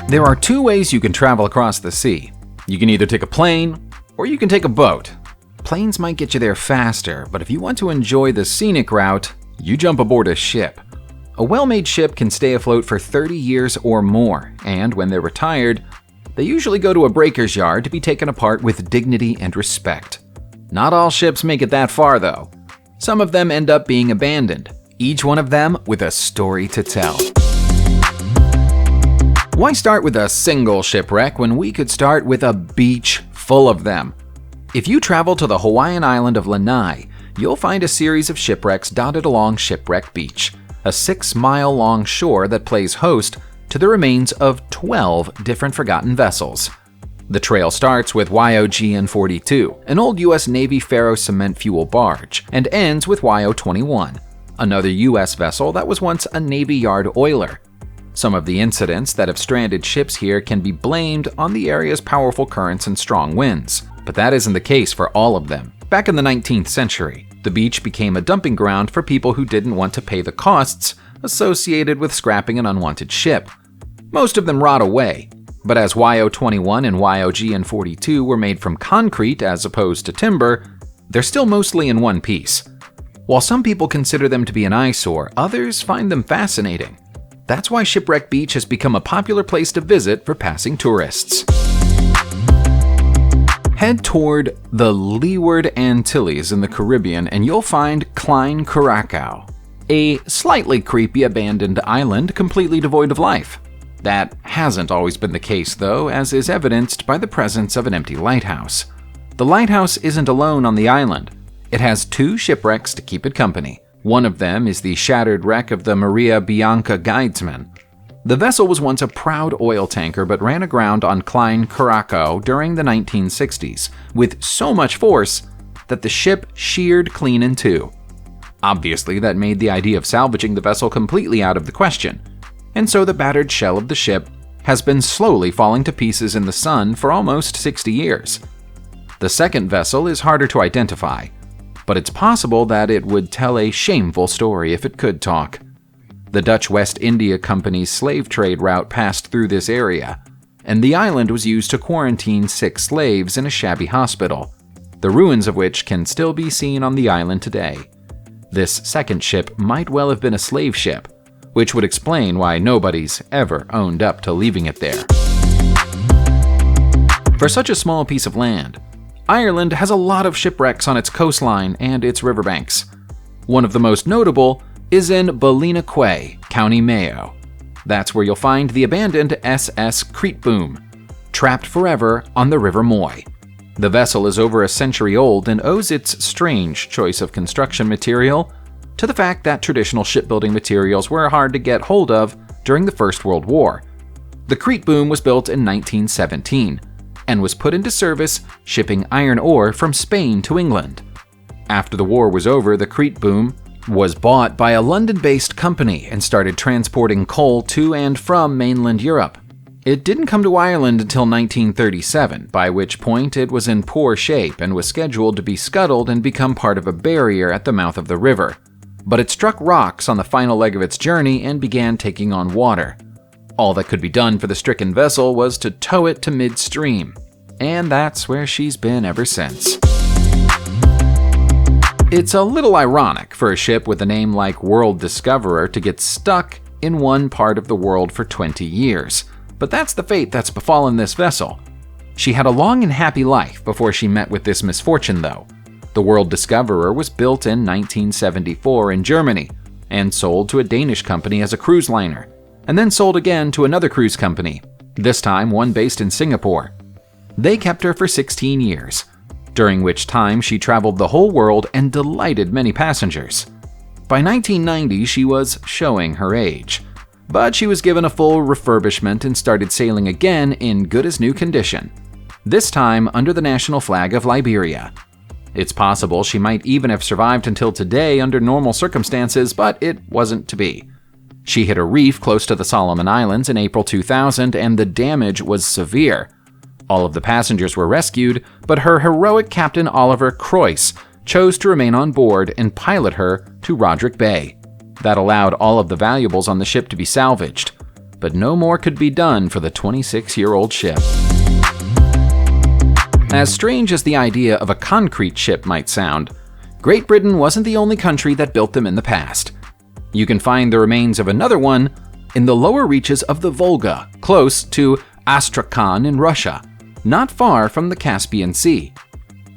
There are two ways you can travel across the sea. You can either take a plane, or you can take a boat. Planes might get you there faster, but if you want to enjoy the scenic route, you jump aboard a ship. A well-made ship can stay afloat for 30 years or more, and when they're retired, they usually go to a breaker's yard to be taken apart with dignity and respect. Not all ships make it that far, though. Some of them end up being abandoned, each one of them with a story to tell. Why start with a single shipwreck when we could start with a beach full of them? If you travel to the Hawaiian island of Lanai, you'll find a series of shipwrecks dotted along Shipwreck Beach, a 6-mile-long shore that plays host to the remains of 12 different forgotten vessels. The trail starts with YOGN-42, an old U.S. Navy ferro-cement fuel barge, and ends with YO-21, another U.S. vessel that was once a Navy Yard oiler. Some of the incidents that have stranded ships here can be blamed on the area's powerful currents and strong winds, but that isn't the case for all of them. Back in the 19th century, the beach became a dumping ground for people who didn't want to pay the costs associated with scrapping an unwanted ship. Most of them rot away, but as YO-21 and YOGN-42 were made from concrete as opposed to timber, they're still mostly in one piece. While some people consider them to be an eyesore, others find them fascinating. That's why Shipwreck Beach has become a popular place to visit for passing tourists. Head toward the Leeward Antilles in the Caribbean and you'll find Klein Curacao, a slightly creepy abandoned island completely devoid of life. That hasn't always been the case though, as is evidenced by the presence of an empty lighthouse. The lighthouse isn't alone on the island. It has 2 shipwrecks to keep it company. One of them is the shattered wreck of the Maria Bianca Guidesman. The vessel was once a proud oil tanker but ran aground on Klein Curacao during the 1960s with so much force that the ship sheared clean in 2. Obviously, that made the idea of salvaging the vessel completely out of the question, and so the battered shell of the ship has been slowly falling to pieces in the sun for almost 60 years. The second vessel is harder to identify, but it's possible that it would tell a shameful story if it could talk. The Dutch West India Company's slave trade route passed through this area, and the island was used to quarantine 6 slaves in a shabby hospital, the ruins of which can still be seen on the island today. This second ship might well have been a slave ship, which would explain why nobody's ever owned up to leaving it there. For such a small piece of land, Ireland has a lot of shipwrecks on its coastline and its riverbanks. One of the most notable is in Ballynaquay, County Mayo. That's where you'll find the abandoned SS Creetboom, trapped forever on the River Moy. The vessel is over a century old and owes its strange choice of construction material to the fact that traditional shipbuilding materials were hard to get hold of during the First World War. The Creetboom was built in 1917 and was put into service shipping iron ore from Spain to England. After the war was over, the Creetboom was bought by a London-based company and started transporting coal to and from mainland Europe. It didn't come to Ireland until 1937, by which point it was in poor shape and was scheduled to be scuttled and become part of a barrier at the mouth of the river. But it struck rocks on the final leg of its journey and began taking on water. All that could be done for the stricken vessel was to tow it to midstream, and that's where she's been ever since. It's a little ironic for a ship with a name like World Discoverer to get stuck in one part of the world for 20 years, but that's the fate that's befallen this vessel. She had a long and happy life before she met with this misfortune, though. The World Discoverer was built in 1974 in Germany and sold to a Danish company as a cruise liner, and then sold again to another cruise company, this time one based in Singapore. They kept her for 16 years, during which time she traveled the whole world and delighted many passengers. By 1990, she was showing her age, but she was given a full refurbishment and started sailing again in good-as-new condition, this time under the national flag of Liberia. It's possible she might even have survived until today under normal circumstances, but it wasn't to be. She hit a reef close to the Solomon Islands in April 2000, and the damage was severe. All of the passengers were rescued, but her heroic captain Oliver Croyce chose to remain on board and pilot her to Roderick Bay. That allowed all of the valuables on the ship to be salvaged. but no more could be done for the 26-year-old ship. As strange as the idea of a concrete ship might sound, Great Britain wasn't the only country that built them in the past. You can find the remains of another one in the lower reaches of the Volga, close to Astrakhan in Russia, not far from the Caspian Sea.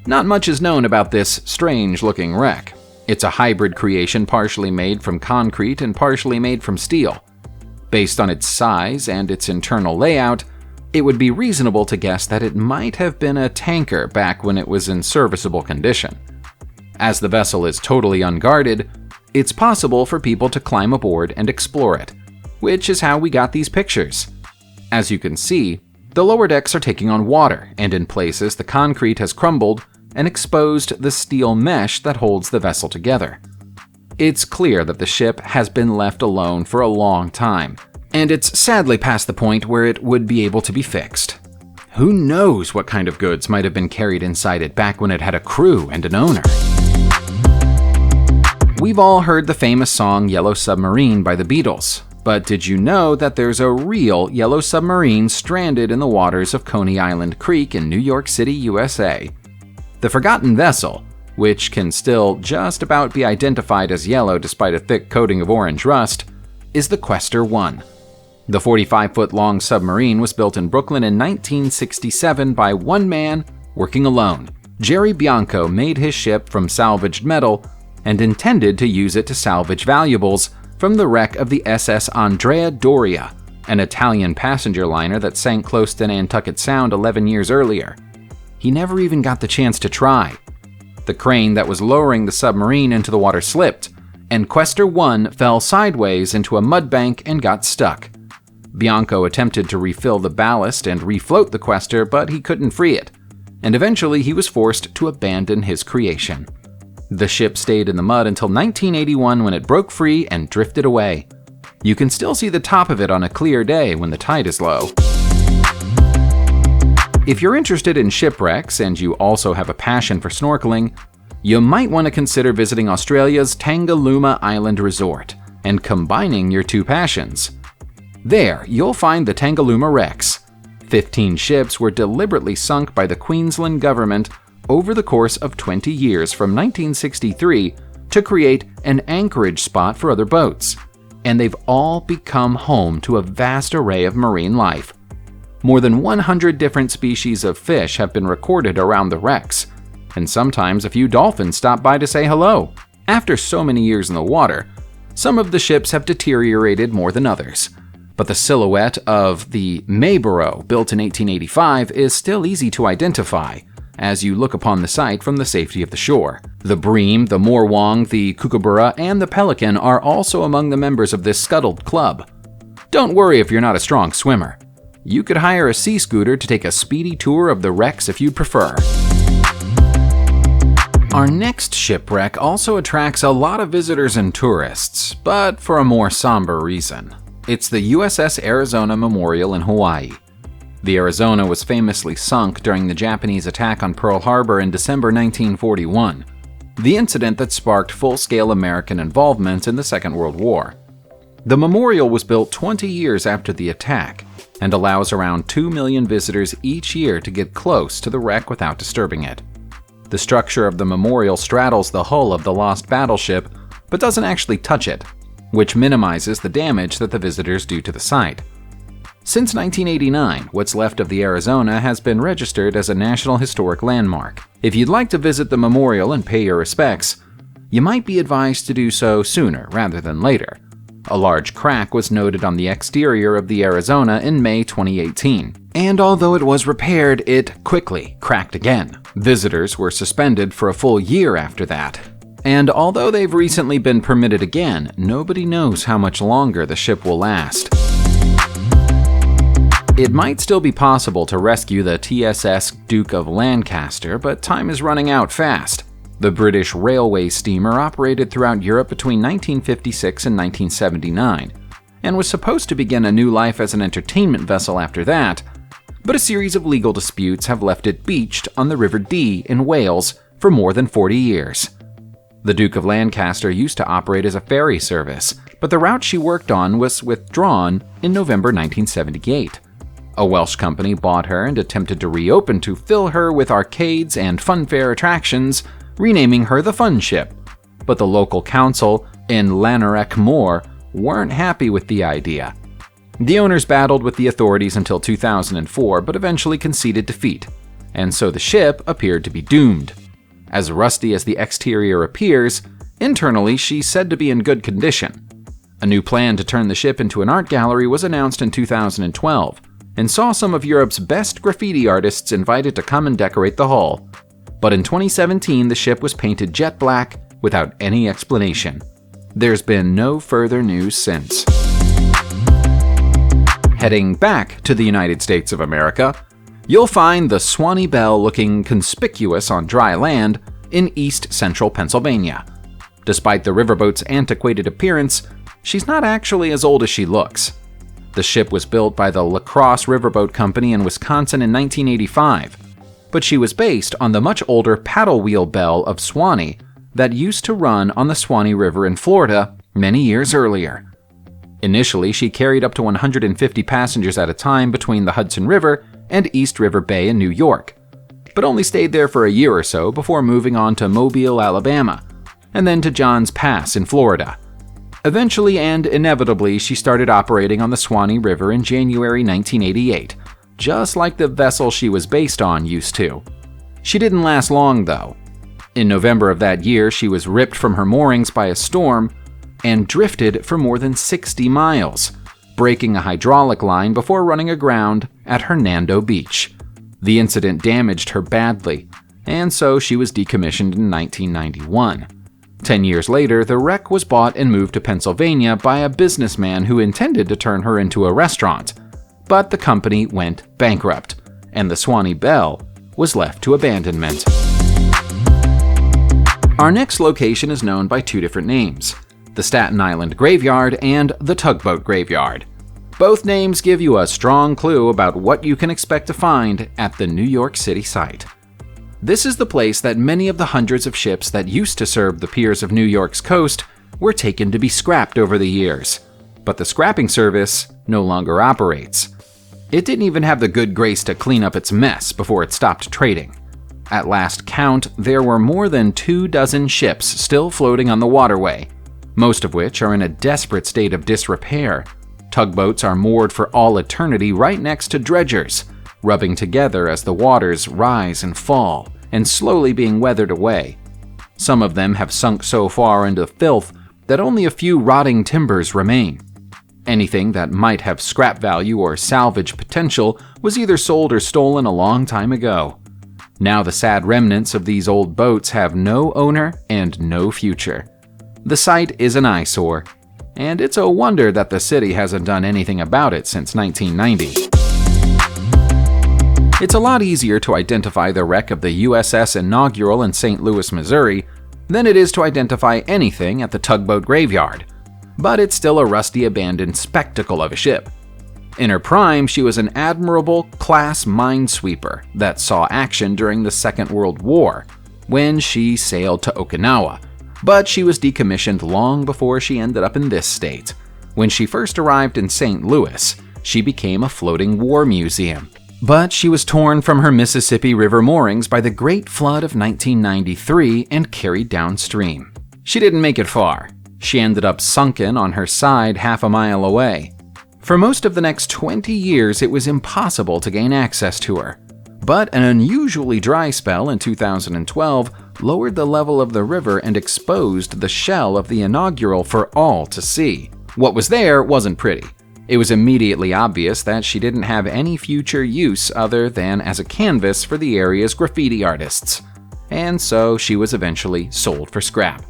Not much is known about this strange-looking wreck. It's a hybrid creation partially made from concrete and partially made from steel. Based on its size and its internal layout, it would be reasonable to guess that it might have been a tanker back when it was in serviceable condition. As the vessel is totally unguarded, it's possible for people to climb aboard and explore it, which is how we got these pictures. As you can see, the lower decks are taking on water, and in places the concrete has crumbled and exposed the steel mesh that holds the vessel together. It's clear that the ship has been left alone for a long time, and it's sadly past the point where it would be able to be fixed. Who knows what kind of goods might have been carried inside it back when it had a crew and an owner? We've all heard the famous song Yellow Submarine by the Beatles, but did you know that there's a real yellow submarine stranded in the waters of Coney Island Creek in New York City, USA? The forgotten vessel, which can still just about be identified as yellow despite a thick coating of orange rust, is the Questor I. The 45-foot-long submarine was built in Brooklyn in 1967 by one man working alone. Jerry Bianco made his ship from salvaged metal and intended to use it to salvage valuables from the wreck of the SS Andrea Doria, an Italian passenger liner that sank close to Nantucket Sound 11 years earlier. He never even got the chance to try. The crane that was lowering the submarine into the water slipped, and Questor I fell sideways into a mudbank and got stuck. Bianco attempted to refill the ballast and refloat the Questor, but he couldn't free it, and eventually he was forced to abandon his creation. The ship stayed in the mud until 1981 when it broke free and drifted away. You can still see the top of it on a clear day when the tide is low. If you're interested in shipwrecks and you also have a passion for snorkeling, you might want to consider visiting Australia's Tangalooma Island Resort and combining your two passions. There, you'll find the Tangalooma wrecks. 15 ships were deliberately sunk by the Queensland government over the course of 20 years from 1963 to create an anchorage spot for other boats, and they've all become home to a vast array of marine life. More than 100 different species of fish have been recorded around the wrecks, and sometimes a few dolphins stop by to say hello. After so many years in the water, some of the ships have deteriorated more than others, but the silhouette of the Mayboro, built in 1885, is still easy to identify as you look upon the site from the safety of the shore. The bream, the morwong, the kookaburra, and the pelican are also among the members of this scuttled club. Don't worry if you're not a strong swimmer. You could hire a sea scooter to take a speedy tour of the wrecks if you'd prefer. Our next shipwreck also attracts a lot of visitors and tourists, but for a more somber reason. It's the USS Arizona Memorial in Hawaii. The Arizona was famously sunk during the Japanese attack on Pearl Harbor in December 1941, the incident that sparked full-scale American involvement in the Second World War. The memorial was built 20 years after the attack and allows around 2 million visitors each year to get close to the wreck without disturbing it. The structure of the memorial straddles the hull of the lost battleship, but doesn't actually touch it, which minimizes the damage that the visitors do to the site. Since 1989, what's left of the Arizona has been registered as a National Historic Landmark. If you'd like to visit the memorial and pay your respects, you might be advised to do so sooner rather than later. A large crack was noted on the exterior of the Arizona in May 2018, and although it was repaired, it quickly cracked again. Visitors were suspended for a full year after that. And although they've recently been permitted again, nobody knows how much longer the ship will last. It might still be possible to rescue the TSS Duke of Lancaster, but time is running out fast. The British railway steamer operated throughout Europe between 1956 and 1979, and was supposed to begin a new life as an entertainment vessel after that, but a series of legal disputes have left it beached on the River Dee in Wales for more than 40 years. The Duke of Lancaster used to operate as a ferry service, but the route she worked on was withdrawn in November 1978. A Welsh company bought her and attempted to reopen to fill her with arcades and funfair attractions, renaming her the Fun Ship. But the local council in Lanark Moor weren't happy with the idea. The owners battled with the authorities until 2004, but eventually conceded defeat, and so the ship appeared to be doomed. As rusty as the exterior appears, internally she's said to be in good condition. A new plan to turn the ship into an art gallery was announced in 2012, and saw some of Europe's best graffiti artists invited to come and decorate the hull. But in 2017, the ship was painted jet black without any explanation. There's been no further news since. Heading back to the United States of America, you'll find the Swanny Bell looking conspicuous on dry land in east-central Pennsylvania. Despite the riverboat's antiquated appearance, she's not actually as old as she looks. The ship was built by the La Crosse Riverboat Company in Wisconsin in 1985, but she was based on the much older paddle wheel bell of Swanny that used to run on the Swanny River in Florida many years earlier. Initially, she carried up to 150 passengers at a time between the Hudson River and East River Bay in New York, but only stayed there for a year or so before moving on to Mobile, Alabama, and then to Johns Pass in Florida. Eventually and inevitably, she started operating on the Swanny River in January 1988, just like the vessel she was based on used to. She didn't last long, though. In November of that year, she was ripped from her moorings by a storm and drifted for more than 60 miles, breaking a hydraulic line before running aground at Hernando Beach. The incident damaged her badly, and so she was decommissioned in 1991. 10 years later, the wreck was bought and moved to Pennsylvania by a businessman who intended to turn her into a restaurant. But the company went bankrupt, and the Swanny Bell was left to abandonment. Our next location is known by two different names: the Staten Island Graveyard and the Tugboat Graveyard. Both names give you a strong clue about what you can expect to find at the New York City site. This is the place that many of the hundreds of ships that used to serve the piers of New York's coast were taken to be scrapped over the years. But the scrapping service no longer operates. It didn't even have the good grace to clean up its mess before it stopped trading. At last count, there were more than 24 ships still floating on the waterway, most of which are in a desperate state of disrepair. Tugboats are moored for all eternity right next to dredgers, rubbing together as the waters rise and fall, and slowly being weathered away. Some of them have sunk so far into filth that only a few rotting timbers remain. Anything that might have scrap value or salvage potential was either sold or stolen a long time ago. Now the sad remnants of these old boats have no owner and no future. The site is an eyesore, and it's a wonder that the city hasn't done anything about it since 1990. It's a lot easier to identify the wreck of the USS Inaugural in St. Louis, Missouri, than it is to identify anything at the Tugboat Graveyard, but it's still a rusty, abandoned spectacle of a ship. In her prime, she was an admirable class minesweeper that saw action during the Second World War, when she sailed to Okinawa, but she was decommissioned long before she ended up in this state. When she first arrived in St. Louis, she became a floating war museum. But she was torn from her Mississippi River moorings by the Great Flood of 1993 and carried downstream. She didn't make it far. She ended up sunken on her side half a mile away. For most of the next 20 years, it was impossible to gain access to her. But an unusually dry spell in 2012 lowered the level of the river and exposed the shell of the Inaugural for all to see. What was there wasn't pretty. It was immediately obvious that she didn't have any future use other than as a canvas for the area's graffiti artists, and so she was eventually sold for scrap.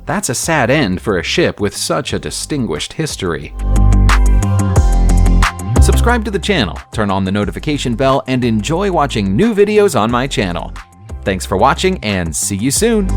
That's a sad end for a ship with such a distinguished history. Subscribe to the channel, turn on the notification bell, and enjoy watching new videos on my channel. Thanks for watching, and see you soon!